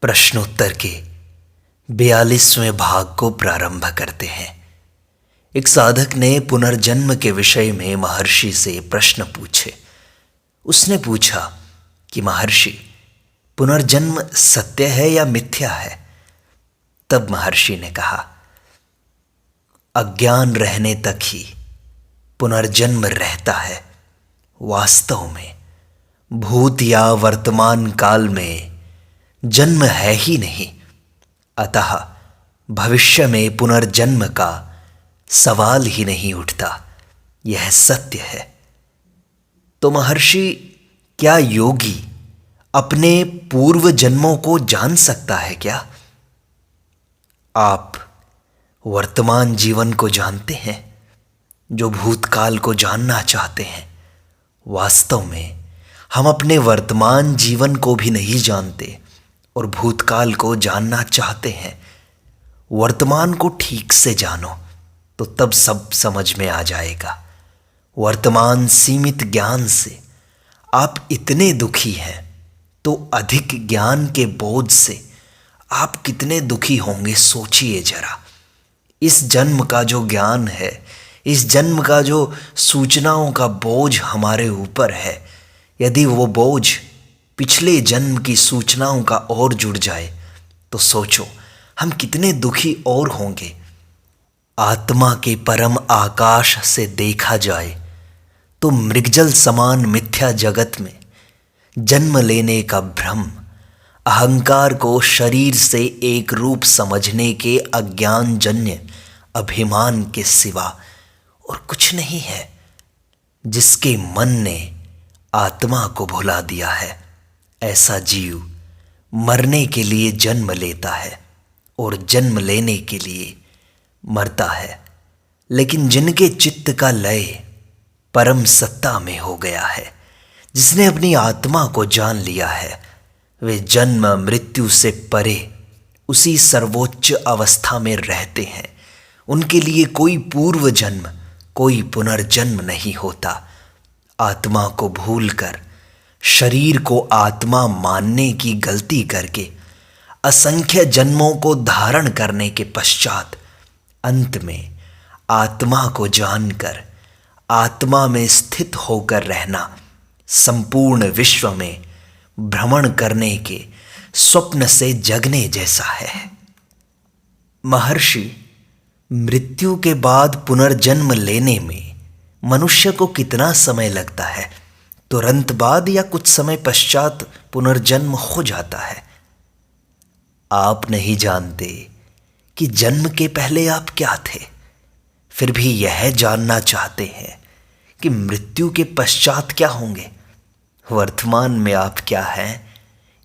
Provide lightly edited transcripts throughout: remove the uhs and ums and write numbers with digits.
प्रश्नोत्तर के 42वें भाग को प्रारंभ करते हैं। एक साधक ने पुनर्जन्म के विषय में महर्षि से प्रश्न पूछे। उसने पूछा कि महर्षि, पुनर्जन्म सत्य है या मिथ्या है? तब महर्षि ने कहा, अज्ञान रहने तक ही पुनर्जन्म रहता है। वास्तव में भूत या वर्तमान काल में जन्म है ही नहीं, अतः भविष्य में पुनर्जन्म का सवाल ही नहीं उठता। यह सत्य है। तो महर्षि, क्या योगी अपने पूर्व जन्मों को जान सकता है क्या? आप वर्तमान जीवन को जानते हैं, जो भूतकाल को जानना चाहते हैं। वास्तव में हम अपने वर्तमान जीवन को भी नहीं जानते और भूतकाल को जानना चाहते हैं। वर्तमान को ठीक से जानो तो तब सब समझ में आ जाएगा। वर्तमान सीमित ज्ञान से आप इतने दुखी हैं, तो अधिक ज्ञान के बोझ से आप कितने दुखी होंगे, सोचिए जरा। इस जन्म का जो ज्ञान है, इस जन्म का जो सूचनाओं का बोझ हमारे ऊपर है, यदि वो बोझ पिछले जन्म की सूचनाओं का और जुड़ जाए तो सोचो हम कितने दुखी और होंगे। आत्मा के परम आकाश से देखा जाए तो मृगजल समान मिथ्या जगत में जन्म लेने का भ्रम, अहंकार को शरीर से एक रूप समझने के अज्ञानजन्य अभिमान के सिवा और कुछ नहीं है। जिसके मन ने आत्मा को भुला दिया है, ऐसा जीव मरने के लिए जन्म लेता है और जन्म लेने के लिए मरता है। लेकिन जिनके चित्त का लय परम सत्ता में हो गया है, जिसने अपनी आत्मा को जान लिया है, वे जन्म मृत्यु से परे उसी सर्वोच्च अवस्था में रहते हैं। उनके लिए कोई पूर्व जन्म, कोई पुनर्जन्म नहीं होता। आत्मा को भूलकर शरीर को आत्मा मानने की गलती करके असंख्य जन्मों को धारण करने के पश्चात अंत में आत्मा को जानकर आत्मा में स्थित होकर रहना संपूर्ण विश्व में भ्रमण करने के स्वप्न से जगने जैसा है। महर्षि, मृत्यु के बाद पुनर्जन्म लेने में मनुष्य को कितना समय लगता है? तुरंत बाद या कुछ समय पश्चात पुनर्जन्म हो जाता है? आप नहीं जानते कि जन्म के पहले आप क्या थे, फिर भी यह जानना चाहते हैं कि मृत्यु के पश्चात क्या होंगे। वर्तमान में आप क्या हैं,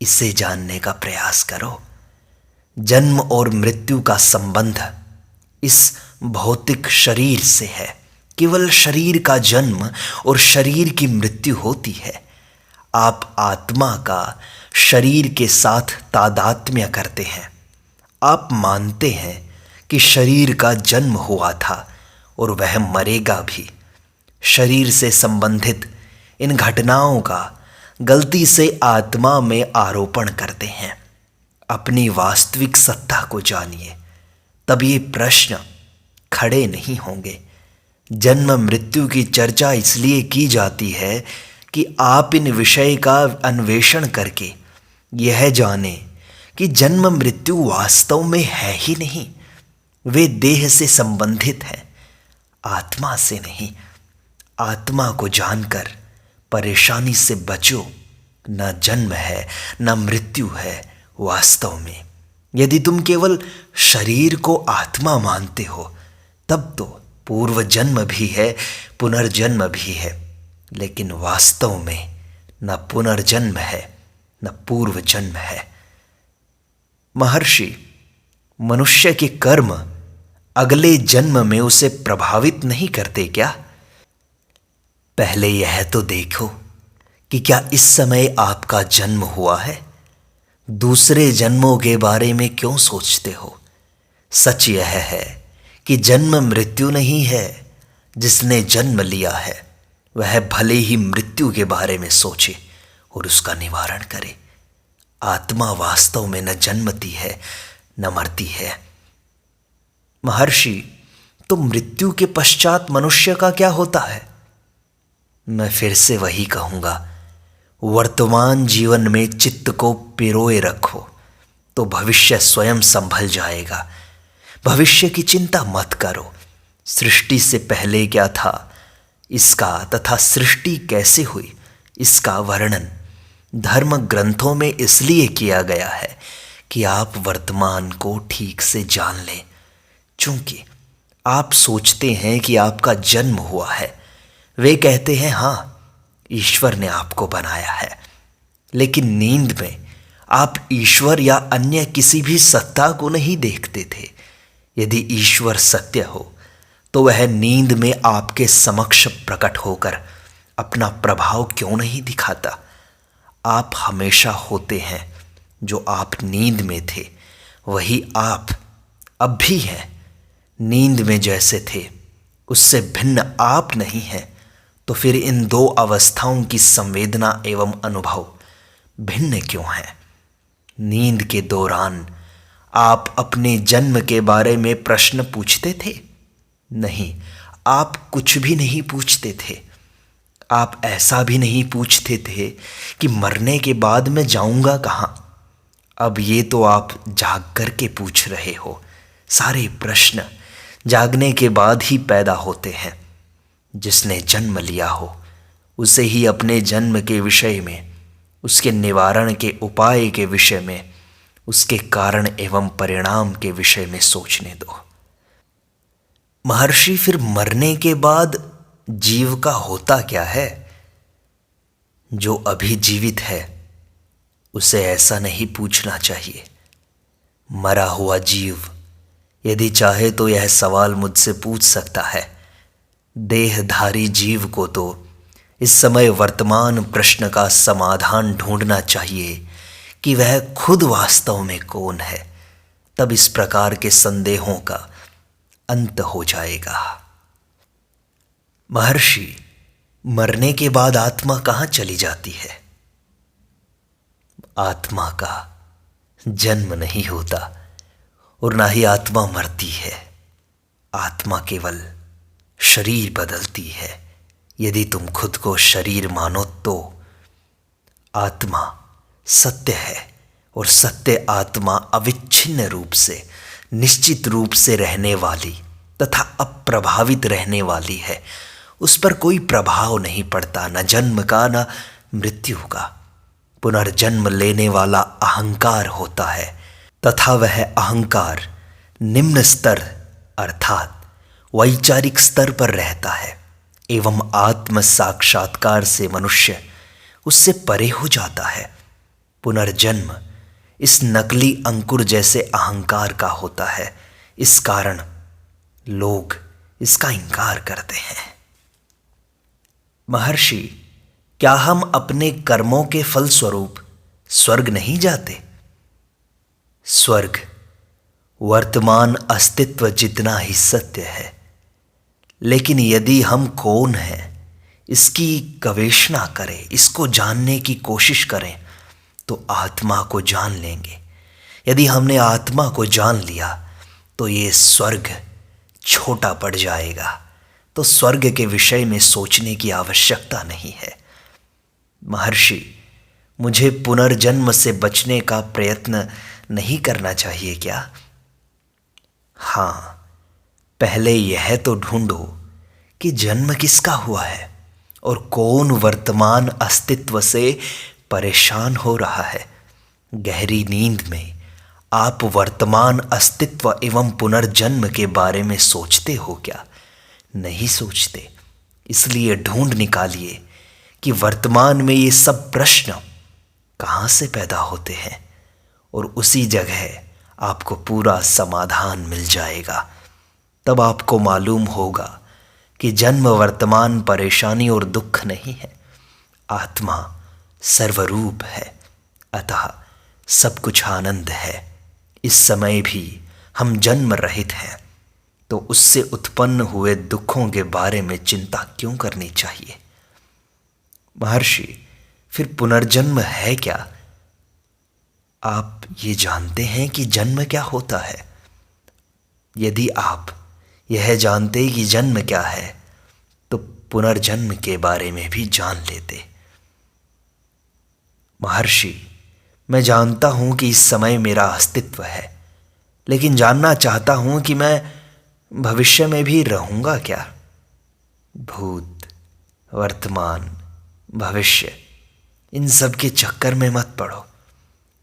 इसे जानने का प्रयास करो। जन्म और मृत्यु का संबंध इस भौतिक शरीर से है। केवल शरीर का जन्म और शरीर की मृत्यु होती है। आप आत्मा का शरीर के साथ तादात्म्य करते हैं। आप मानते हैं कि शरीर का जन्म हुआ था और वह मरेगा भी। शरीर से संबंधित इन घटनाओं का गलती से आत्मा में आरोपण करते हैं। अपनी वास्तविक सत्ता को जानिए, तब ये प्रश्न खड़े नहीं होंगे। जन्म मृत्यु की चर्चा इसलिए की जाती है कि आप इन विषय का अन्वेषण करके यह जाने कि जन्म मृत्यु वास्तव में है ही नहीं। वे देह से संबंधित हैं, आत्मा से नहीं। आत्मा को जानकर परेशानी से बचो। न जन्म है न मृत्यु है वास्तव में। यदि तुम केवल शरीर को आत्मा मानते हो, तब तो पूर्व जन्म भी है, पुनर्जन्म भी है। लेकिन वास्तव में न पुनर्जन्म है न पूर्व जन्म है। महर्षि, मनुष्य के कर्म अगले जन्म में उसे प्रभावित नहीं करते क्या? पहले यह तो देखो कि क्या इस समय आपका जन्म हुआ है? दूसरे जन्मों के बारे में क्यों सोचते हो? सच यह है कि जन्म मृत्यु नहीं है। जिसने जन्म लिया है वह भले ही मृत्यु के बारे में सोचे और उसका निवारण करे। आत्मा वास्तव में न जन्मती है न मरती है। महर्षि, तो मृत्यु के पश्चात मनुष्य का क्या होता है? मैं फिर से वही कहूंगा, वर्तमान जीवन में चित्त को पिरोए रखो तो भविष्य स्वयं संभल जाएगा। भविष्य की चिंता मत करो। सृष्टि से पहले क्या था इसका तथा सृष्टि कैसे हुई इसका वर्णन धर्म ग्रंथों में इसलिए किया गया है कि आप वर्तमान को ठीक से जान लें। चूंकि आप सोचते हैं कि आपका जन्म हुआ है, वे कहते हैं हाँ, ईश्वर ने आपको बनाया है, लेकिन नींद में आप ईश्वर या अन्य किसी भी सत्ता को नहीं देखते थे। यदि ईश्वर सत्य हो तो वह नींद में आपके समक्ष प्रकट होकर अपना प्रभाव क्यों नहीं दिखाता? आप हमेशा होते हैं। जो आप नींद में थे वही आप अब भी हैं। नींद में जैसे थे उससे भिन्न आप नहीं हैं, तो फिर इन दो अवस्थाओं की संवेदना एवं अनुभव भिन्न क्यों है? नींद के दौरान आप अपने जन्म के बारे में प्रश्न पूछते थे? नहीं, आप कुछ भी नहीं पूछते थे। आप ऐसा भी नहीं पूछते थे कि मरने के बाद मैं जाऊंगा कहाँ। अब ये तो आप जाग कर के पूछ रहे हो। सारे प्रश्न जागने के बाद ही पैदा होते हैं। जिसने जन्म लिया हो उसे ही अपने जन्म के विषय में, उसके निवारण के उपाय के विषय में, उसके कारण एवं परिणाम के विषय में सोचने दो। महर्षि, फिर मरने के बाद जीव का होता क्या है? जो अभी जीवित है उसे ऐसा नहीं पूछना चाहिए। मरा हुआ जीव यदि चाहे तो यह सवाल मुझसे पूछ सकता है। देहधारी जीव को तो इस समय वर्तमान प्रश्न का समाधान ढूंढना चाहिए कि वह खुद वास्तव में कौन है। तब इस प्रकार के संदेहों का अंत हो जाएगा। महर्षि, मरने के बाद आत्मा कहाँ चली जाती है? आत्मा का जन्म नहीं होता और ना ही आत्मा मरती है। आत्मा केवल शरीर बदलती है। यदि तुम खुद को शरीर मानो तो आत्मा सत्य है और सत्य आत्मा अविच्छिन्न रूप से, निश्चित रूप से रहने वाली तथा अप्रभावित रहने वाली है। उस पर कोई प्रभाव नहीं पड़ता, न जन्म का न मृत्यु का। पुनर्जन्म लेने वाला अहंकार होता है तथा वह अहंकार निम्न स्तर अर्थात वैचारिक स्तर पर रहता है एवं आत्म साक्षात्कार से मनुष्य उससे परे हो जाता है। पुनर्जन्म इस नकली अंकुर जैसे अहंकार का होता है। इस कारण लोग इसका इनकार करते हैं। महर्षि, क्या हम अपने कर्मों के फलस्वरूप स्वर्ग नहीं जाते? स्वर्ग वर्तमान अस्तित्व जितना ही सत्य है, लेकिन यदि हम कौन हैं इसकी गवेषणा करें, इसको जानने की कोशिश करें तो आत्मा को जान लेंगे। यदि हमने आत्मा को जान लिया तो ये स्वर्ग छोटा पड़ जाएगा। तो स्वर्ग के विषय में सोचने की आवश्यकता नहीं है। महर्षि, मुझे पुनर्जन्म से बचने का प्रयत्न नहीं करना चाहिए क्या? हाँ, पहले यह तो ढूंढो कि जन्म किसका हुआ है और कौन वर्तमान अस्तित्व से परेशान हो रहा है। गहरी नींद में आप वर्तमान अस्तित्व एवं पुनर्जन्म के बारे में सोचते हो क्या? नहीं सोचते। इसलिए ढूंढ निकालिए कि वर्तमान में ये सब प्रश्न कहाँ से पैदा होते हैं और उसी जगह आपको पूरा समाधान मिल जाएगा। तब आपको मालूम होगा कि जन्म वर्तमान परेशानी और दुख नहीं है, आत्मा सर्वरूप है, अतः सब कुछ आनंद है। इस समय भी हम जन्म रहित हैं, तो उससे उत्पन्न हुए दुखों के बारे में चिंता क्यों करनी चाहिए? महर्षि, फिर पुनर्जन्म है क्या? आप ये जानते हैं कि जन्म क्या होता है? यदि आप यह जानते कि जन्म क्या है तो पुनर्जन्म के बारे में भी जान लेते। महर्षि, मैं जानता हूं कि इस समय मेरा अस्तित्व है, लेकिन जानना चाहता हूं कि मैं भविष्य में भी रहूंगा क्या? भूत, वर्तमान, भविष्य, इन सब के चक्कर में मत पड़ो।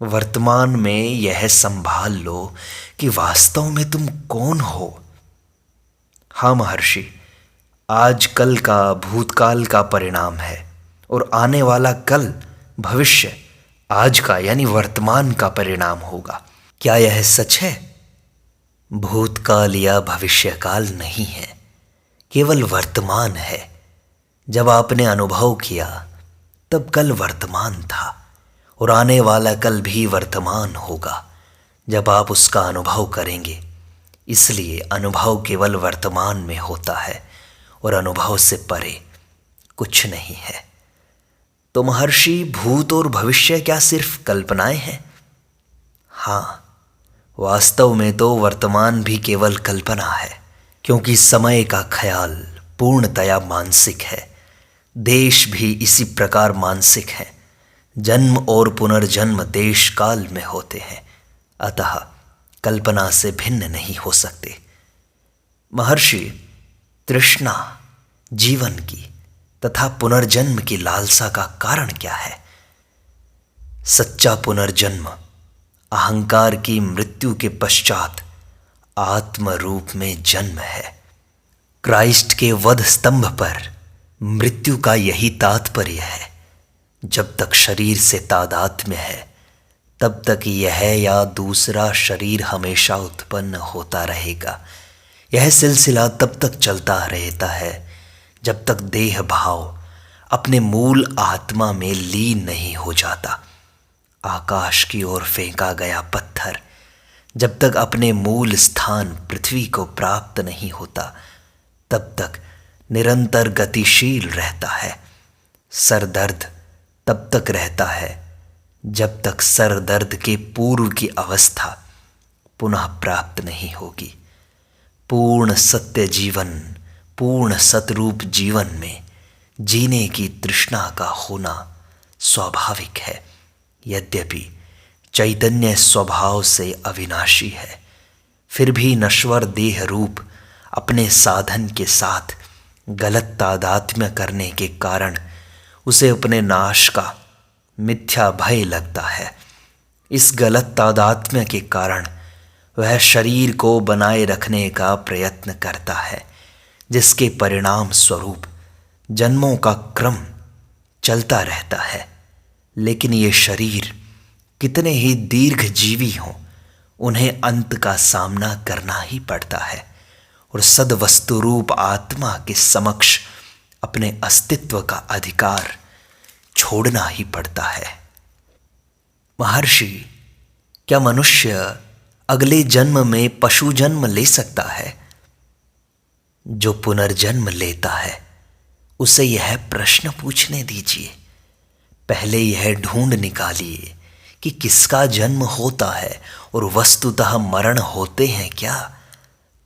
वर्तमान में यह संभाल लो कि वास्तव में तुम कौन हो। हाँ महर्षि, आज कल का भूतकाल का परिणाम है और आने वाला कल भविष्य आज का यानी वर्तमान का परिणाम होगा। क्या यह सच है? भूतकाल या भविष्यकाल नहीं है, केवल वर्तमान है। जब आपने अनुभव किया तब कल वर्तमान था और आने वाला कल भी वर्तमान होगा जब आप उसका अनुभव करेंगे। इसलिए अनुभव केवल वर्तमान में होता है और अनुभव से परे कुछ नहीं है। तो महर्षि, भूत और भविष्य क्या सिर्फ कल्पनाएं हैं? हाँ, वास्तव में तो वर्तमान भी केवल कल्पना है, क्योंकि समय का ख्याल पूर्णतया मानसिक है। देश भी इसी प्रकार मानसिक है। जन्म और पुनर्जन्म देश काल में होते हैं, अतः कल्पना से भिन्न नहीं हो सकते। महर्षि, तृष्णा, जीवन की तथा पुनर्जन्म की लालसा का कारण क्या है? सच्चा पुनर्जन्म अहंकार की मृत्यु के पश्चात आत्म रूप में जन्म है। क्राइस्ट के वध स्तंभ पर मृत्यु का यही तात्पर्य है। जब तक शरीर से तादात्म्य है तब तक यह या दूसरा शरीर हमेशा उत्पन्न होता रहेगा। यह सिलसिला तब तक चलता रहता है जब तक देह भाव अपने मूल आत्मा में लीन नहीं हो जाता। आकाश की ओर फेंका गया पत्थर जब तक अपने मूल स्थान पृथ्वी को प्राप्त नहीं होता तब तक निरंतर गतिशील रहता है। सर दर्द तब तक रहता है जब तक सर दर्द के पूर्व की अवस्था पुनः प्राप्त नहीं होगी। पूर्ण सत्य जीवन, पूर्ण सतरूप जीवन में जीने की तृष्णा का होना स्वाभाविक है। यद्यपि चैतन्य स्वभाव से अविनाशी है, फिर भी नश्वर देह रूप अपने साधन के साथ गलत तादात्म्य करने के कारण उसे अपने नाश का मिथ्या भय लगता है। इस गलत तादात्म्य के कारण वह शरीर को बनाए रखने का प्रयत्न करता है, जिसके परिणाम स्वरूप जन्मों का क्रम चलता रहता है। लेकिन ये शरीर कितने ही दीर्घजीवी हों, उन्हें अंत का सामना करना ही पड़ता है और सद्वस्तु रूप आत्मा के समक्ष अपने अस्तित्व का अधिकार छोड़ना ही पड़ता है। महर्षि, क्या मनुष्य अगले जन्म में पशु जन्म ले सकता है? जो पुनर्जन्म लेता है उसे यह प्रश्न पूछने दीजिए। पहले यह ढूंढ निकालिए कि किसका जन्म होता है और वस्तुतः मरण होते हैं क्या।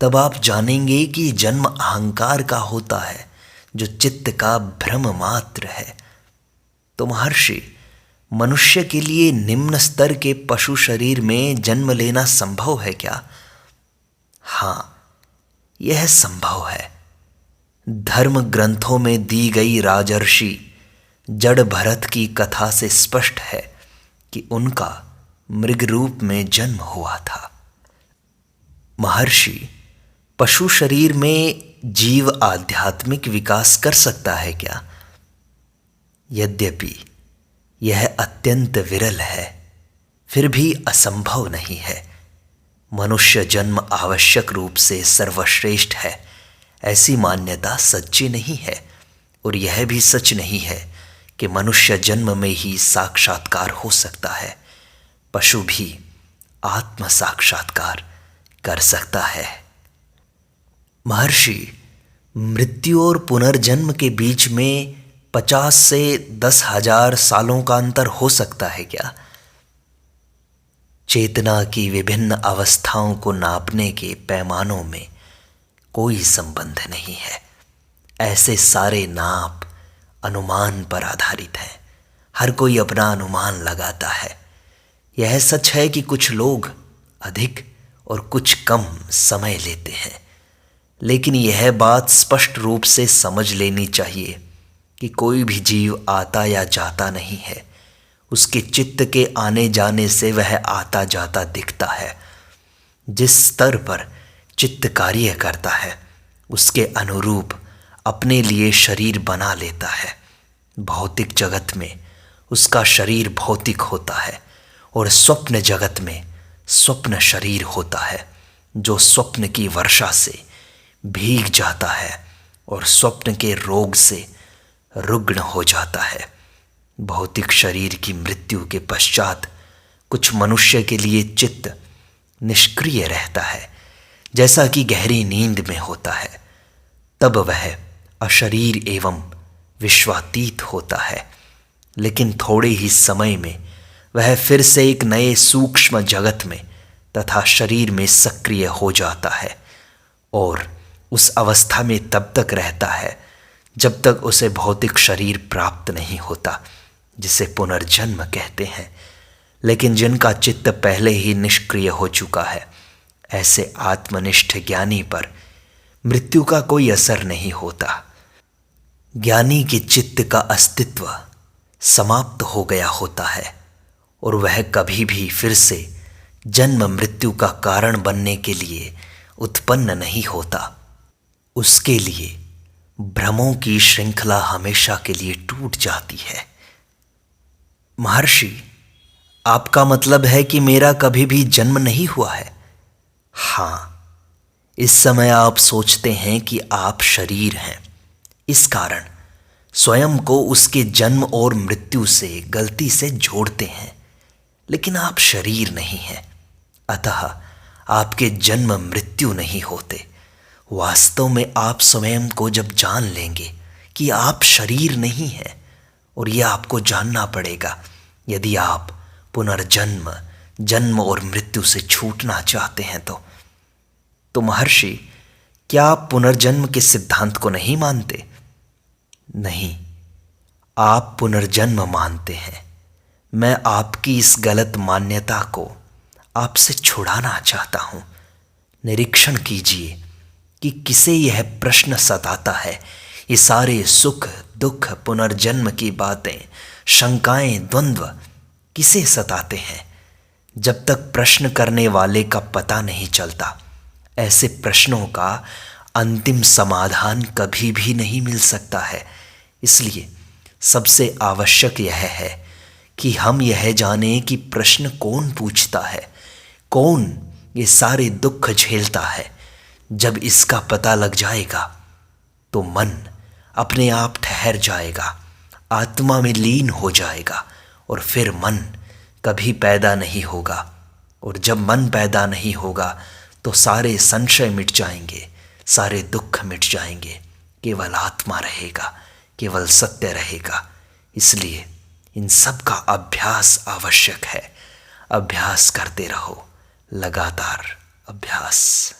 तब आप जानेंगे कि जन्म अहंकार का होता है, जो चित्त का भ्रम मात्र है। तो महर्षि, मनुष्य के लिए निम्न स्तर के पशु शरीर में जन्म लेना संभव है क्या? हाँ, यह संभव है। धर्म ग्रंथों में दी गई राजर्षि जड़ भरत की कथा से स्पष्ट है कि उनका मृग रूप में जन्म हुआ था। महर्षि, पशु शरीर में जीव आध्यात्मिक विकास कर सकता है क्या? यद्यपि यह अत्यंत विरल है, फिर भी असंभव नहीं है। मनुष्य जन्म आवश्यक रूप से सर्वश्रेष्ठ है, ऐसी मान्यता सच्ची नहीं है। और यह भी सच नहीं है कि मनुष्य जन्म में ही साक्षात्कार हो सकता है। पशु भी आत्म साक्षात्कार कर सकता है। महर्षि, मृत्यु और पुनर्जन्म के बीच में 50 से 10,000 सालों का अंतर हो सकता है क्या? चेतना की विभिन्न अवस्थाओं को नापने के पैमानों में कोई संबंध नहीं है। ऐसे सारे नाप अनुमान पर आधारित हैं। हर कोई अपना अनुमान लगाता है। यह सच है कि कुछ लोग अधिक और कुछ कम समय लेते हैं, लेकिन यह बात स्पष्ट रूप से समझ लेनी चाहिए कि कोई भी जीव आता या जाता नहीं है। उसके चित्त के आने जाने से वह आता जाता दिखता है। जिस स्तर पर चित्त कार्य करता है उसके अनुरूप अपने लिए शरीर बना लेता है। भौतिक जगत में उसका शरीर भौतिक होता है और स्वप्न जगत में स्वप्न शरीर होता है, जो स्वप्न की वर्षा से भीग जाता है और स्वप्न के रोग से रुग्ण हो जाता है। भौतिक शरीर की मृत्यु के पश्चात कुछ मनुष्य के लिए चित्त निष्क्रिय रहता है, जैसा कि गहरी नींद में होता है। तब वह अशरीर एवं विश्वातीत होता है, लेकिन थोड़े ही समय में वह फिर से एक नए सूक्ष्म जगत में तथा शरीर में सक्रिय हो जाता है और उस अवस्था में तब तक रहता है जब तक उसे भौतिक शरीर प्राप्त नहीं होता, जिसे पुनर्जन्म कहते हैं। लेकिन जिनका चित्त पहले ही निष्क्रिय हो चुका है, ऐसे आत्मनिष्ठ ज्ञानी पर मृत्यु का कोई असर नहीं होता। ज्ञानी के चित्त का अस्तित्व समाप्त हो गया होता है और वह कभी भी फिर से जन्म मृत्यु का कारण बनने के लिए उत्पन्न नहीं होता। उसके लिए भ्रमों की श्रृंखला हमेशा के लिए टूट जाती है। महर्षि, आपका मतलब है कि मेरा कभी भी जन्म नहीं हुआ है? हाँ, इस समय आप सोचते हैं कि आप शरीर हैं, इस कारण स्वयं को उसके जन्म और मृत्यु से गलती से जोड़ते हैं, लेकिन आप शरीर नहीं हैं, अतः आपके जन्म मृत्यु नहीं होते। वास्तव में आप स्वयं को जब जान लेंगे कि आप शरीर नहीं हैं, और यह आपको जानना पड़ेगा यदि आप पुनर्जन्म, जन्म और मृत्यु से छूटना चाहते हैं तो महर्षि, क्या आप पुनर्जन्म के सिद्धांत को नहीं मानते? नहीं, आप पुनर्जन्म मानते हैं। मैं आपकी इस गलत मान्यता को आपसे छुड़ाना चाहता हूं। निरीक्षण कीजिए कि किसे यह प्रश्न सताता है। ये सारे सुख दुख, पुनर्जन्म की बातें, शंकाएं, द्वंद्व किसे सताते हैं? जब तक प्रश्न करने वाले का पता नहीं चलता, ऐसे प्रश्नों का अंतिम समाधान कभी भी नहीं मिल सकता है। इसलिए सबसे आवश्यक यह है कि हम यह जानें कि प्रश्न कौन पूछता है, कौन ये सारे दुख झेलता है। जब इसका पता लग जाएगा तो मन अपने आप ठहर जाएगा, आत्मा में लीन हो जाएगा और फिर मन कभी पैदा नहीं होगा। और जब मन पैदा नहीं होगा तो सारे संशय मिट जाएंगे, सारे दुख मिट जाएंगे। केवल आत्मा रहेगा, केवल सत्य रहेगा। इसलिए इन सब का अभ्यास आवश्यक है। अभ्यास करते रहो, लगातार अभ्यास।